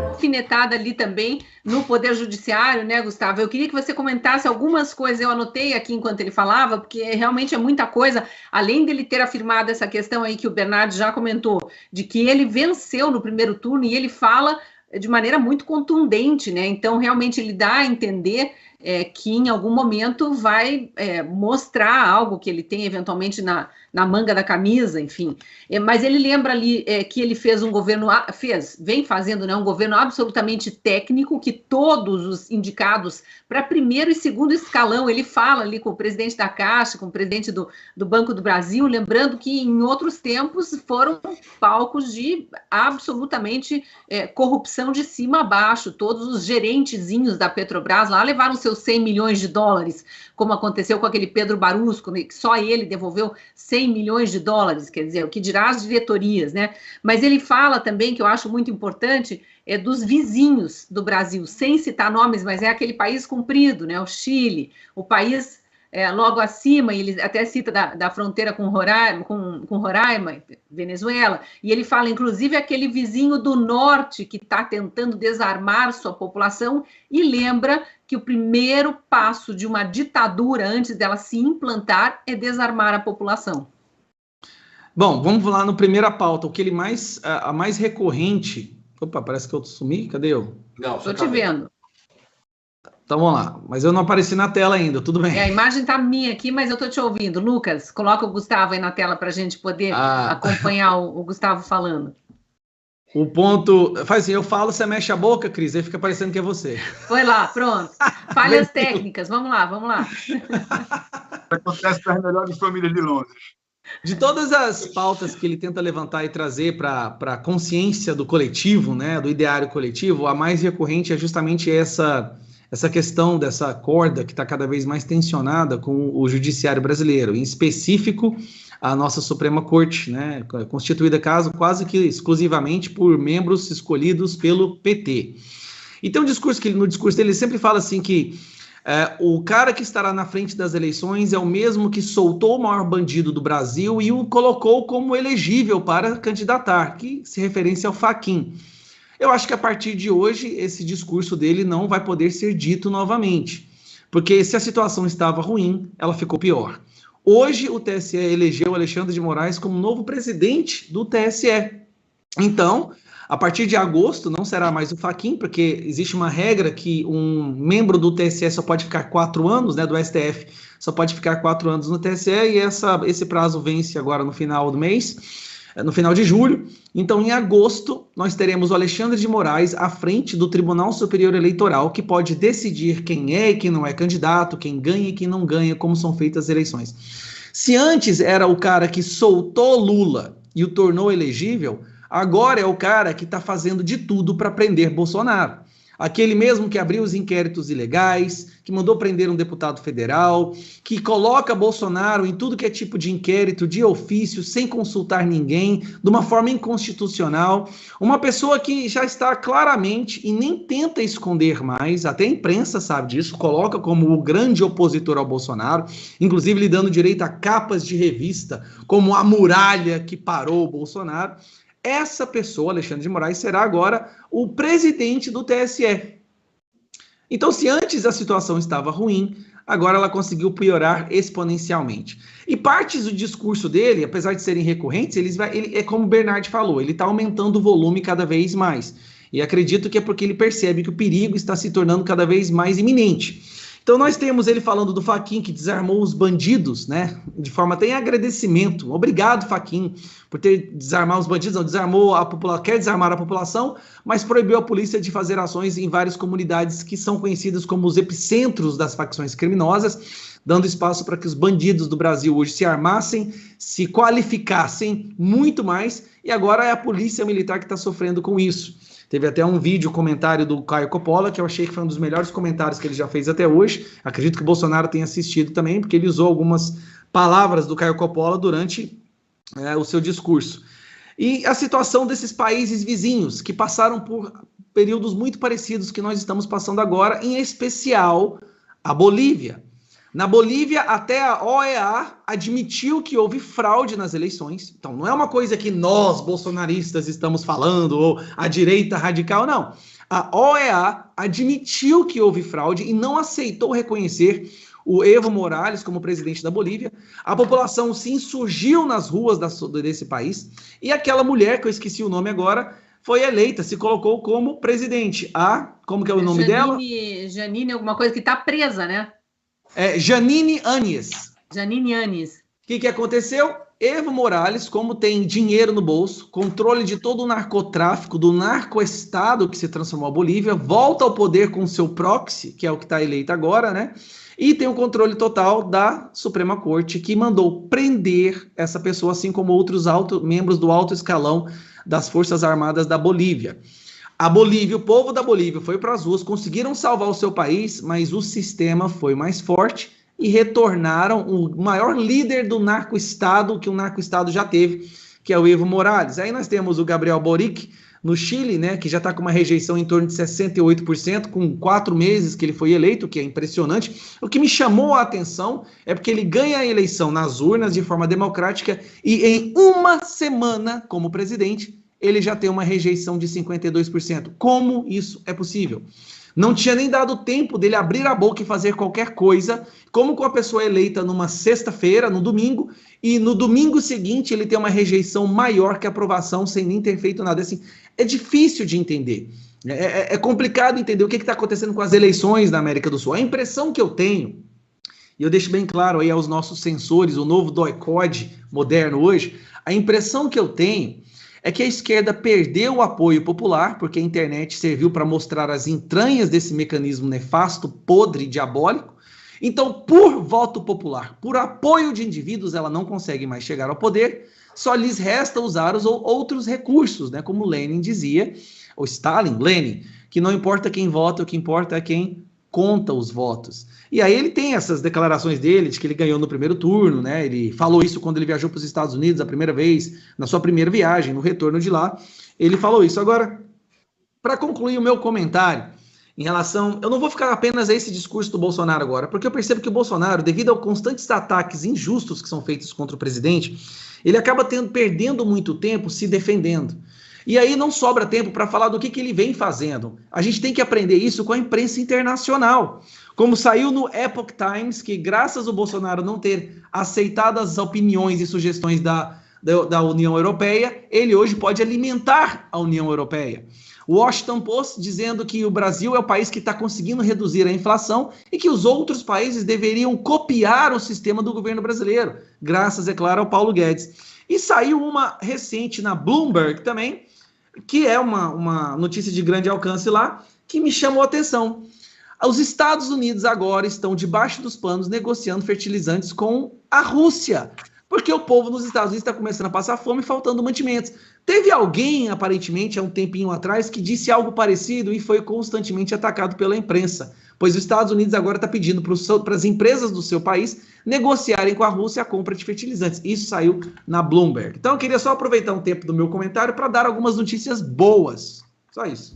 Alfinetada ali também no Poder Judiciário, né, Gustavo? Eu queria que você comentasse algumas coisas, eu anotei aqui enquanto ele falava, porque realmente é muita coisa, além dele ter afirmado essa questão aí que o Bernardo já comentou, de que ele venceu no primeiro turno, e ele fala de maneira muito contundente, né? Então, realmente, ele dá a entender que em algum momento vai mostrar algo que ele tem eventualmente na manga da camisa, enfim. Mas ele lembra ali que ele fez um governo, vem fazendo, né, um governo absolutamente técnico, que todos os indicados para primeiro e segundo escalão, ele fala ali com o presidente da Caixa, com o presidente do Banco do Brasil, lembrando que em outros tempos foram palcos de absolutamente corrupção de cima a baixo, todos os gerentezinhos da Petrobras lá levaram seus 100 milhões de dólares, como aconteceu com aquele Pedro Barusco, que só ele devolveu 100 milhões de dólares, quer dizer, o que dirá as diretorias, né? Mas ele fala também, que eu acho muito importante, dos vizinhos do Brasil, sem citar nomes, mas é aquele país comprido, né? O Chile, o país logo acima, ele até cita da fronteira com Roraima, Venezuela, e ele fala, inclusive, aquele vizinho do norte que está tentando desarmar sua população, e lembra que o primeiro passo de uma ditadura, antes dela se implantar, é desarmar a população. Bom, vamos lá no primeira pauta, o que ele a mais recorrente... Opa, parece que eu sumi, cadê eu? Não, estou te vendo. Então vamos lá, mas eu não apareci na tela ainda, tudo bem. A imagem está minha aqui, mas eu estou te ouvindo. Lucas, coloca o Gustavo aí na tela para a gente poder acompanhar o Gustavo falando. O ponto... Faz assim, eu falo, você mexe a boca, Cris, aí fica parecendo que é você. Foi lá, pronto. Falhas técnicas, vamos lá, vamos lá. Acontece para as melhores famílias de Londres. De todas as pautas que ele tenta levantar e trazer para a consciência do coletivo, né, do ideário coletivo, a mais recorrente é justamente essa questão dessa corda que está cada vez mais tensionada com o judiciário brasileiro, em específico a nossa Suprema Corte, né, constituída quase que exclusivamente por membros escolhidos pelo PT. E tem um discurso que no discurso dele ele sempre fala assim que o cara que estará na frente das eleições é o mesmo que soltou o maior bandido do Brasil e o colocou como elegível para candidatar, que se referência ao Fachin. Eu acho que a partir de hoje esse discurso dele não vai poder ser dito novamente, porque se a situação estava ruim, ela ficou pior. Hoje o TSE elegeu Alexandre de Moraes como novo presidente do TSE. Então, a partir de agosto não será mais o Fachin, porque existe uma regra que um membro do TSE só pode ficar 4 anos, né, do STF, só pode ficar 4 anos no TSE, e esse prazo vence agora no final do mês, no final de julho. Então, em agosto, nós teremos o Alexandre de Moraes à frente do Tribunal Superior Eleitoral, que pode decidir quem é e quem não é candidato, quem ganha e quem não ganha, como são feitas as eleições. Se antes era o cara que soltou Lula e o tornou elegível, agora é o cara que está fazendo de tudo para prender Bolsonaro. Aquele mesmo que abriu os inquéritos ilegais, que mandou prender um deputado federal, que coloca Bolsonaro em tudo que é tipo de inquérito, de ofício, sem consultar ninguém, de uma forma inconstitucional. Uma pessoa que já está claramente, e nem tenta esconder mais, até a imprensa sabe disso, coloca como o grande opositor ao Bolsonaro, inclusive lhe dando direito a capas de revista, como a muralha que parou o Bolsonaro. Essa pessoa, Alexandre de Moraes, será agora o presidente do TSE. Então, se antes a situação estava ruim, agora ela conseguiu piorar exponencialmente. E partes do discurso dele, apesar de serem recorrentes, ele é como o Bernardo falou, ele está aumentando o volume cada vez mais. E acredito que é porque ele percebe que o perigo está se tornando cada vez mais iminente. Então nós temos ele falando do Fachin, que desarmou os bandidos, né? De forma até em agradecimento. Obrigado, Fachin, por ter desarmado os bandidos. Não, desarmou a população, quer desarmar a população, mas proibiu a polícia de fazer ações em várias comunidades que são conhecidas como os epicentros das facções criminosas, dando espaço para que os bandidos do Brasil hoje se armassem, se qualificassem muito mais, e agora é a polícia militar que está sofrendo com isso. Teve até um vídeo, comentário do Caio Coppola, que eu achei que foi um dos melhores comentários que ele já fez até hoje. Acredito que o Bolsonaro tenha assistido também, porque ele usou algumas palavras do Caio Coppola durante o seu discurso. E a situação desses países vizinhos, que passaram por períodos muito parecidos que nós estamos passando agora, em especial a Bolívia. Na Bolívia, até a OEA admitiu que houve fraude nas eleições. Então, não é uma coisa que nós, bolsonaristas, estamos falando, ou a direita radical, não. A OEA admitiu que houve fraude e não aceitou reconhecer o Evo Morales como presidente da Bolívia. A população se insurgiu nas ruas desse país e aquela mulher, que eu esqueci o nome agora, foi eleita, se colocou como presidente. Como que é o nome dela? Janine, alguma coisa que está presa, né? Janine Áñez. Janine Áñez. O que aconteceu? Evo Morales, como tem dinheiro no bolso, controle de todo o narcotráfico, do narcoestado que se transformou a Bolívia, volta ao poder com seu proxy, que é o que está eleito agora, né? E tem o controle total da Suprema Corte, que mandou prender essa pessoa, assim como outros membros do alto escalão das Forças Armadas da Bolívia. A Bolívia, o povo da Bolívia foi para as ruas, conseguiram salvar o seu país, mas o sistema foi mais forte e retornaram o maior líder do narcoestado que o narcoestado já teve, que é o Evo Morales. Aí nós temos o Gabriel Boric no Chile, né, que já está com uma rejeição em torno de 68%, com 4 meses que ele foi eleito, que é impressionante. O que me chamou a atenção é porque ele ganha a eleição nas urnas de forma democrática e em uma semana como presidente, ele já tem uma rejeição de 52%. Como isso é possível? Não tinha nem dado tempo dele abrir a boca e fazer qualquer coisa, como com a pessoa eleita numa sexta-feira, no domingo, e no domingo seguinte ele tem uma rejeição maior que a aprovação, sem nem ter feito nada. Assim, é difícil de entender. É complicado entender o que está acontecendo com as eleições na América do Sul. A impressão que eu tenho, e eu deixo bem claro aí aos nossos censores, o novo DOI-CODE moderno hoje, a impressão que eu tenho é que a esquerda perdeu o apoio popular, porque a internet serviu para mostrar as entranhas desse mecanismo nefasto, podre, diabólico. Então, por voto popular, por apoio de indivíduos, ela não consegue mais chegar ao poder, só lhes resta usar os outros recursos, né? Como Lenin dizia, ou Lenin, que não importa quem vota, o que importa é quem conta os votos. E aí ele tem essas declarações dele, de que ele ganhou no primeiro turno, né? Ele falou isso quando ele viajou para os Estados Unidos a primeira vez, na sua primeira viagem, no retorno de lá, ele falou isso. Agora, para concluir o meu comentário, em relação... Eu não vou ficar apenas a esse discurso do Bolsonaro agora, porque eu percebo que o Bolsonaro, devido aos constantes ataques injustos que são feitos contra o presidente, ele acaba perdendo muito tempo se defendendo. E aí não sobra tempo para falar do que ele vem fazendo. A gente tem que aprender isso com a imprensa internacional. Como saiu no Epoch Times, que graças ao Bolsonaro não ter aceitado as opiniões e sugestões da União Europeia, ele hoje pode alimentar a União Europeia. O Washington Post dizendo que o Brasil é o país que está conseguindo reduzir a inflação e que os outros países deveriam copiar o sistema do governo brasileiro, graças, é claro, ao Paulo Guedes. E saiu uma recente na Bloomberg também, que é uma notícia de grande alcance lá, que me chamou a atenção. Os Estados Unidos agora estão debaixo dos panos negociando fertilizantes com a Rússia, porque o povo nos Estados Unidos está começando a passar fome e faltando mantimentos. Teve alguém, aparentemente, há um tempinho atrás, que disse algo parecido e foi constantemente atacado pela imprensa, pois os Estados Unidos agora está pedindo para as empresas do seu país negociarem com a Rússia a compra de fertilizantes. Isso saiu na Bloomberg. Então eu queria só aproveitar um tempo do meu comentário para dar algumas notícias boas. Só isso.